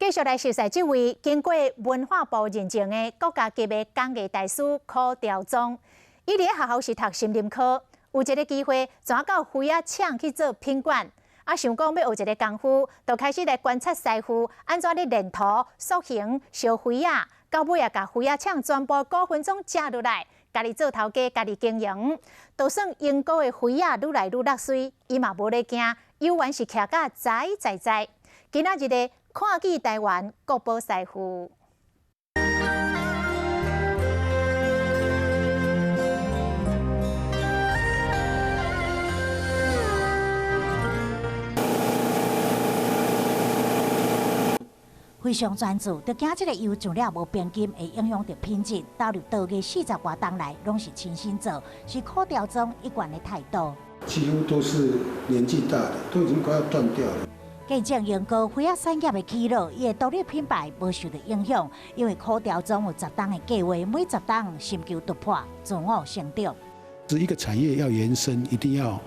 继续来熟悉这位经过文化部认证的国家级的工艺大师柯兆宗。伊伫学校是读森林科，有一个机会转到灰仔厂去做品管。想讲要学一个功夫，就开始来观察师傅安怎咧练涂、塑形、烧灰仔，到尾也甲灰仔厂全部股份总接落来，家己做头家，家己经营。就算英国的灰仔愈来愈落水，伊嘛无咧惊，有缘是徛甲在。今仔日的看见台湾国宝师傅。非常专注，就惊这个油上了无边金，会影响到品质。投入刀艺40多冬来，拢是亲身做，是柯兆宗一贯的态度。几乎都是年纪大的，都已经快要断掉了。见证英国灰仔产业的起落，伊的独立品牌无受到影响，因为柯兆宗有10冬的计划，每10冬寻求突破，自我成长。是一个产业要延伸，一定要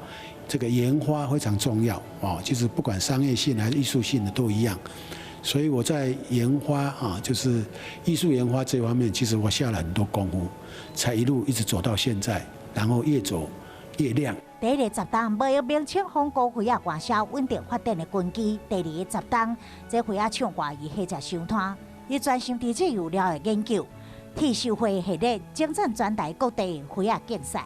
这个研发非常重要哦。其实不管商业性还是艺术性的都一样。所以我在研发就是艺术研发这方面，其实我下了很多功夫，才一路一直走到现在，然后越走越亮。第一个10冬，无用明清风高灰仔外销稳定发展的根基；第二个10冬，这灰仔厂外移或者收摊，伊专心伫这油料的研究，替社会系列征战全台各地灰仔竞赛。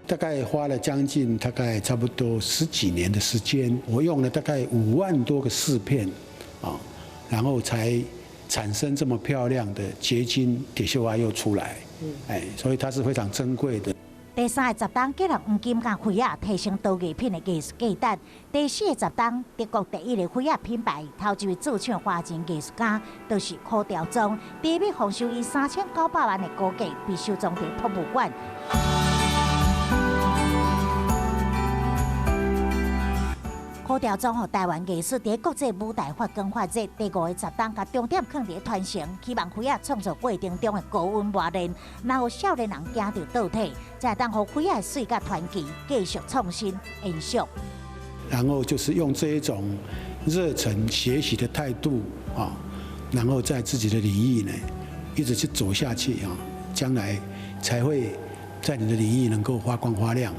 大概花了将近差不多10几年的时间，我用了大概5万多个饰片然后才产生这么漂亮的结晶铁锈花釉出来，所以它是非常珍贵的。第3个10冬，结合黄金甲灰仔，提升刀艺品的艺术价值。第4个10冬，德国第1个灰仔品牌，头一位驻厂花钱艺术家，就是柯兆宗。第一笔丰收以3900万的高价，被收藏在博物馆。柯兆宗和台湾艺术在国际舞台发光发热。第5个10冬，甲重点放伫传承，希望灰仔创作过程中的高温磨练，然后少年人行着倒退，才当互灰仔的水甲传奇继续创新延续。然后就是用这一种热忱学习的态度然后在自己的领域呢，一直去走下去将来才会在你的领域能够发光发亮。